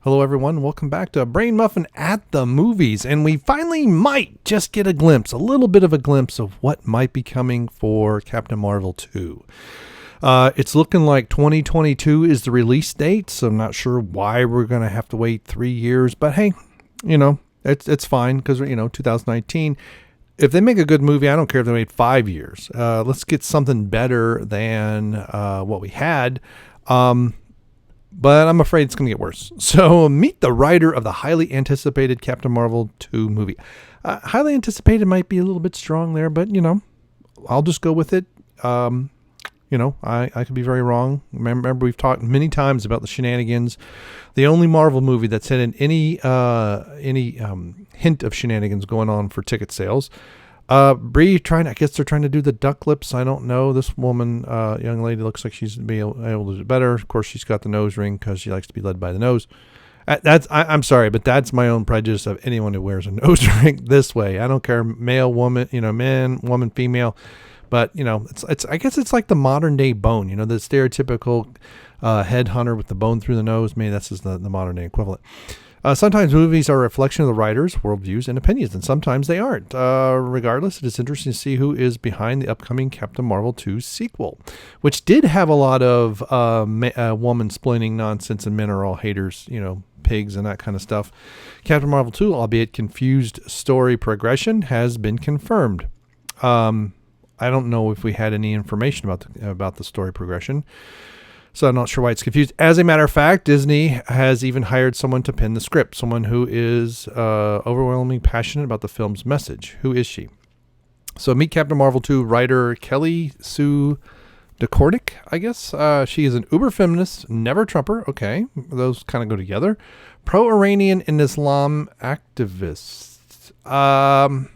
Hello, everyone. Welcome back to Brain Muffin at the Movies. And we finally might just get a little bit of a glimpse of what might be coming for Captain Marvel 2. It's looking like 2022 is the release date, so I'm not sure why we're going to have to wait 3 years. But hey, it's fine because, 2019. If they make a good movie, I don't care if they wait 5 years. Let's get something better than what we had. But I'm afraid it's going to get worse. So meet the writer of the highly anticipated Captain Marvel 2 movie. Highly anticipated might be a little bit strong there, but, I'll just go with it. I could be very wrong. Remember, we've talked many times about the shenanigans. The only Marvel movie that's had any hint of shenanigans going on for ticket sales. Brie I guess they're trying to do the duck lips. I don't know. This woman, young lady, looks like she's be able to do better. Of course, she's got the nose ring because she likes to be led by the nose. I'm sorry, but that's my own prejudice of anyone who wears a nose ring this way. I don't care, male, woman, man, woman, female. But, it's I guess it's like the modern day Bone, the stereotypical headhunter with the bone through the nose. Maybe that's just the modern day equivalent. Sometimes movies are a reflection of the writers' worldviews and opinions, and sometimes they aren't. Regardless, it is interesting to see who is behind the upcoming Captain Marvel 2 sequel, which did have a lot of woman-splaining nonsense, and men are all haters, pigs and that kind of stuff. Captain Marvel 2, albeit confused story progression, has been confirmed. I don't know if we had any information about the story progression. So I'm not sure why it's confused. As a matter of fact, Disney has even hired someone to pen the script, someone who is overwhelmingly passionate about the film's message. Who is she? So meet Captain Marvel 2 writer Kelly Sue DeConnick, I guess. She is an uber feminist, never Trumper. Okay, those kind of go together. Pro-Iranian and Islam activist. And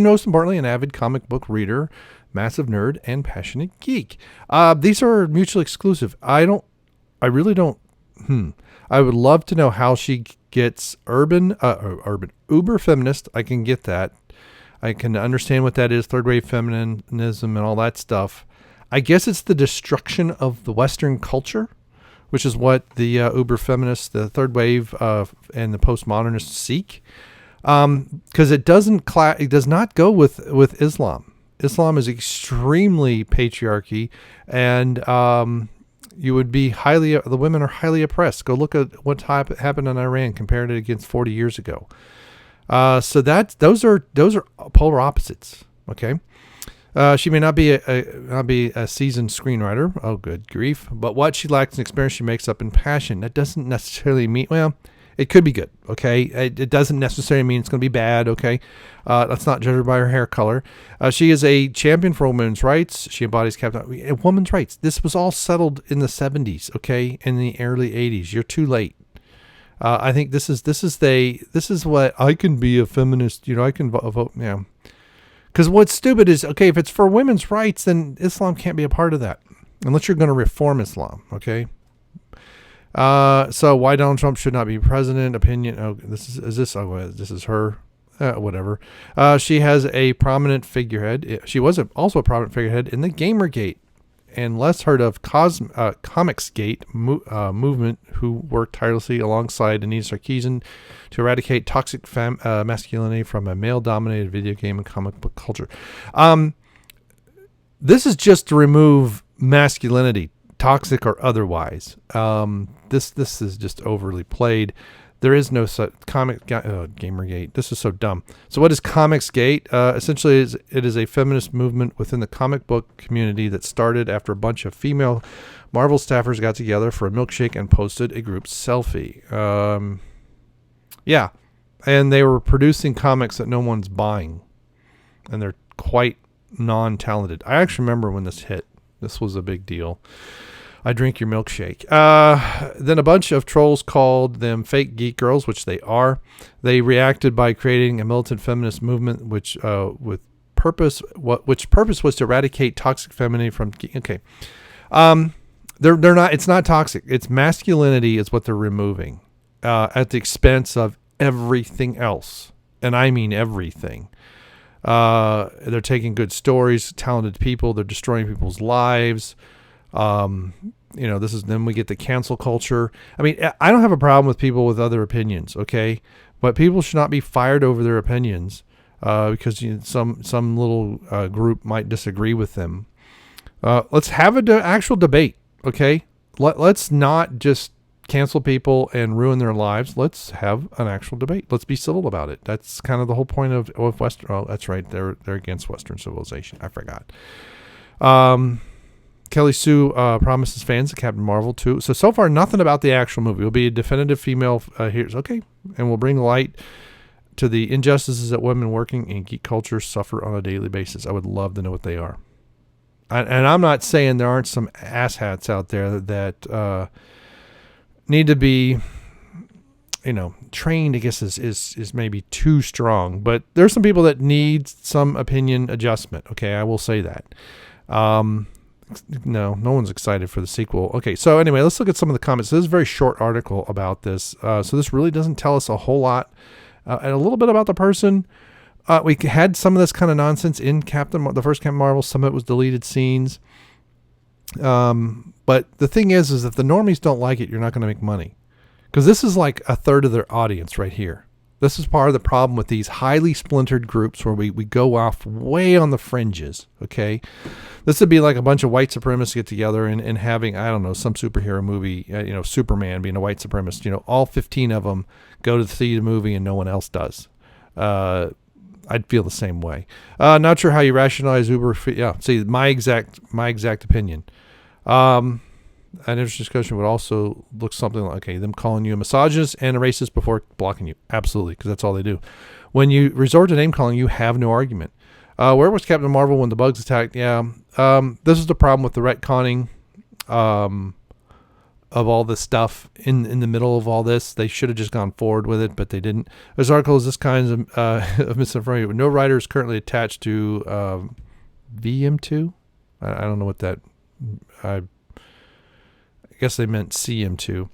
most importantly, an avid comic book reader, massive nerd, and passionate geek. These are mutually exclusive. I would love to know how she gets urban uber feminist. I can get that. I can understand what that is, third wave feminism and all that stuff. I guess it's the destruction of the Western culture, which is what the uber feminists, the third wave, and the postmodernists seek. Because it does not go with Islam. Islam is extremely patriarchy, and you would be the women are highly oppressed. Go look at what happened in Iran compared it against 40 years ago. So those are polar opposites. Okay. She may not be a seasoned screenwriter. Oh, good grief. But what she lacks in experience, she makes up in passion. That doesn't necessarily mean, it could be good, okay? It doesn't necessarily mean it's going to be bad, okay? Let's not judge her by her hair color. She is a champion for women's rights. She embodies women's rights. This was all settled in the 70s, okay? In the early 80s. You're too late. I think this is what I can be a feminist. I can vote. Yeah. Because what's stupid is, okay, if it's for women's rights, then Islam can't be a part of that, unless you're going to reform Islam, okay? So why Donald Trump should not be president? Opinion. Oh, this is her. Whatever. She has a prominent figurehead. She was also a prominent figurehead in the Gamergate and less heard of Comicsgate movement, who worked tirelessly alongside Anita Sarkeesian to eradicate toxic masculinity from a male-dominated video game and comic book culture. This is just to remove masculinity, toxic or otherwise. This is just overly played. There is no such Gamergate. This is so dumb. So what is Comicsgate? Essentially, it is a feminist movement within the comic book community that started after a bunch of female Marvel staffers got together for a milkshake and posted a group selfie. Yeah, and they were producing comics that no one's buying, and they're quite non-talented. I actually remember when this hit. This was a big deal. I drink your milkshake. Then a bunch of trolls called them fake geek girls, which they are. They reacted by creating a militant feminist movement, which purpose was to eradicate toxic femininity from. Okay, they're not. It's not toxic. It's masculinity is what they're removing at the expense of everything else, and I mean everything. They're taking good stories, talented people. They're destroying people's lives. then we get the cancel culture. I mean, I don't have a problem with people with other opinions, okay? But people should not be fired over their opinions because some little group might disagree with them. Let's have an actual debate, okay? Let's not just cancel people and ruin their lives. Let's have an actual debate. Let's be civil about it. That's kind of the whole point of Western. Oh, that's right. They're against Western civilization. I forgot. Kelly Sue promises fans of Captain Marvel too. So far, nothing about the actual movie. It'll be a definitive female heroes. Okay. And will bring light to the injustices that women working in geek culture suffer on a daily basis. I would love to know what they are. And I'm not saying there aren't some asshats out there that need to be, trained, I guess is maybe too strong. But there's some people that need some opinion adjustment. Okay, I will say that. No one's excited for the sequel. Okay, so anyway, let's look at some of the comments. This is a very short article about this. So this really doesn't tell us a whole lot. And a little bit about the person. We had some of this kind of nonsense in the first Captain Marvel. Some of it was deleted scenes. But the thing is if the normies don't like it, you're not going to make money. Because this is like a third of their audience right here. This is part of the problem with these highly splintered groups where we go off way on the fringes, okay? This would be like a bunch of white supremacists get together and having, I don't know, some superhero movie, Superman being a white supremacist, all 15 of them go to see the movie and no one else does. I'd feel the same way. Not sure how you rationalize Uber. See, my exact opinion. An interesting discussion would also look something like, okay, them calling you a misogynist and a racist before blocking you. Absolutely, because that's all they do. When you resort to name calling, you have no argument. Where was Captain Marvel when the bugs attacked? Yeah, this is the problem with the retconning of all this stuff in the middle of all this. They should have just gone forward with it, but they didn't. This article is this kind of misinformation. No writer is currently attached to VM2. I don't know what that... I guess they meant CM2.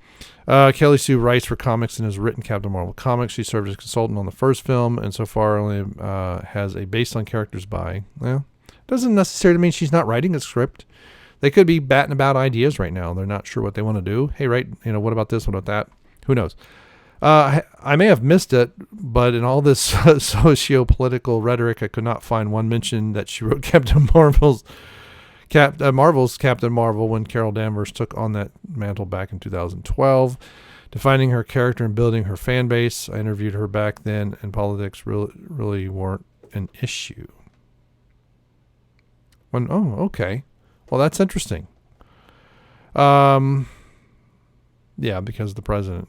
Kelly Sue writes for comics and has written Captain Marvel comics. She served as a consultant on the first film and so far only has a based on characters by. Well, doesn't necessarily mean she's not writing a script. They could be batting about ideas right now. They're not sure what they want to do. Hey, right, what about this? What about that? Who knows? I may have missed it, but in all this socio-political rhetoric, I could not find one mention that she wrote Captain Marvel's Captain Marvel when Carol Danvers took on that mantle back in 2012. Defining her character and building her fan base. I interviewed her back then, and politics really weren't an issue. Okay. Well, that's interesting. Yeah, because the president,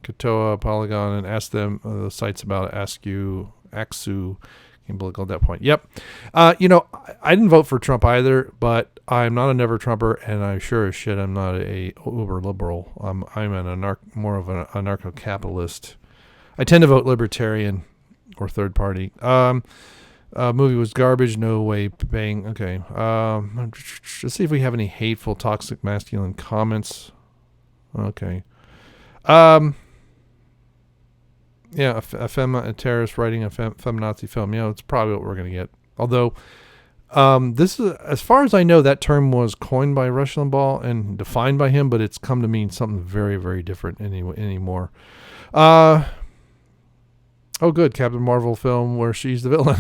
Katoa, Polygon, and asked them the sites about Axu. Can't believe at that point. Yep. I didn't vote for Trump either, but I'm not a never Trumper, and I'm sure as shit I'm not a uber liberal. I'm more of an anarcho-capitalist. I tend to vote libertarian or third party. Movie was garbage. No way paying. Okay. Let's see if we have any hateful, toxic, masculine comments. Okay. Yeah, a terrorist writing a feminazi film. It's probably what we're going to get. Although, this is, as far as I know, that term was coined by Rush Limbaugh and defined by him, but it's come to mean something very, very different anymore. Oh, good, Captain Marvel film where she's the villain.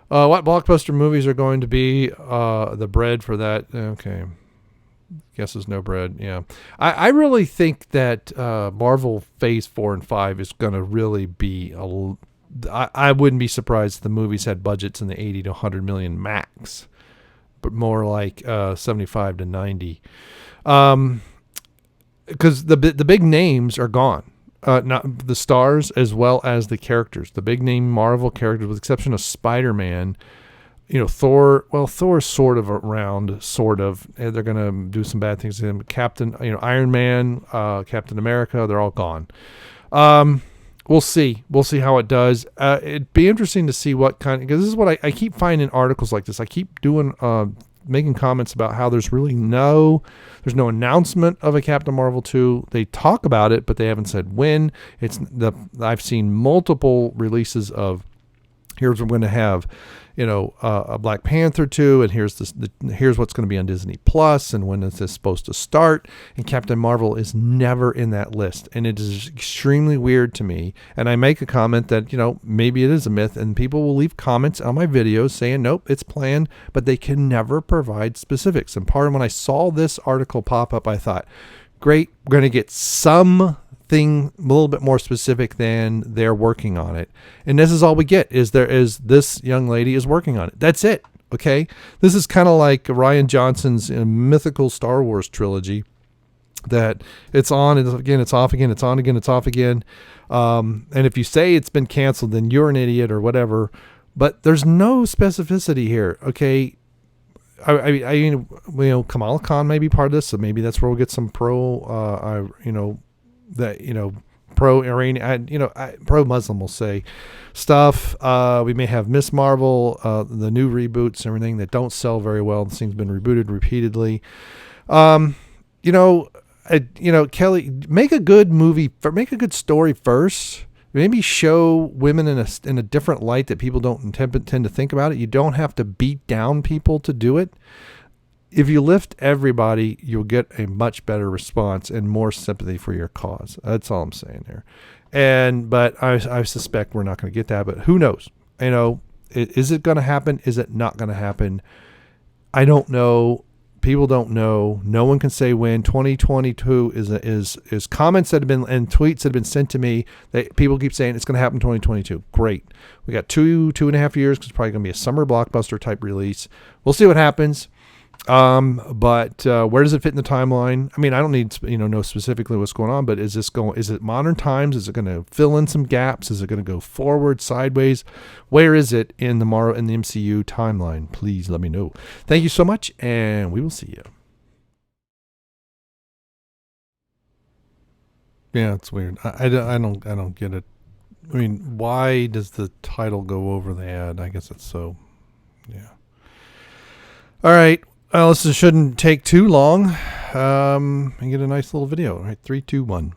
What blockbuster movies are going to be the bread for that? Okay. Guess there's no bread. Yeah. I really think that Marvel Phase 4 and 5 is going to really be I wouldn't be surprised if the movies had budgets in the 80 to 100 million max, but more like 75 to 90. Because the big names are gone. Not the stars as well as the characters. The big name Marvel characters, with the exception of Spider-Man, Thor. Well, Thor's sort of around, sort of. They're gonna do some bad things to him. Captain, Iron Man, Captain America, they're all gone. We'll see. We'll see how it does. It'd be interesting to see what kind. Because this is what I keep finding articles like this. I keep doing making comments about how there's no announcement of a Captain Marvel 2. They talk about it, but they haven't said when. I've seen multiple releases of Here's we're going to have, a Black Panther 2, and here's what's going to be on Disney Plus, and when is this supposed to start? And Captain Marvel is never in that list, and it is extremely weird to me. And I make a comment that maybe it is a myth, and people will leave comments on my videos saying nope, it's planned, but they can never provide specifics. And part of when I saw this article pop up, I thought, great, we're going to get something a little bit more specific than they're working on it. And this is all we get is this young lady is working on it. That's it. Okay. This is kind of like Rian Johnson's mythical Star Wars trilogy that it's on and again, it's off again, it's on again, it's off again. And if you say it's been canceled, then you're an idiot or whatever, but there's no specificity here. Okay. Kamala Khan may be part of this. So maybe that's where we'll get some pro-Iranian, pro-Muslim, we'll say, stuff. We may have Miss Marvel, the new reboots, everything that don't sell very well. This thing's been rebooted repeatedly. Kelly, make a good movie, make a good story first. Maybe show women in a different light that people don't tend to think about it. You don't have to beat down people to do it. If you lift everybody, you'll get a much better response and more sympathy for your cause. That's all I'm saying there. But I suspect we're not going to get that, but who knows? Is it going to happen? Is it not going to happen? I don't know. People don't know. No one can say when. 2022 is comments that have been and tweets that have been sent to me that people keep saying it's going to happen 2022. Great. We got 2.5 years because it's probably going to be a summer blockbuster type release. We'll see what happens. But where does it fit in the timeline? I mean, I don't need know specifically what's going on, but is it modern times? Is it going to fill in some gaps? Is it going to go forward, sideways? Where is it in the MCU timeline? Please let me know. Thank you so much, and we will see you. Yeah, it's weird. I don't get it. I mean, why does the title go over the ad? I guess it's so, yeah. All right. Well, this shouldn't take too long. And get a nice little video. All right, 3, 2, 1.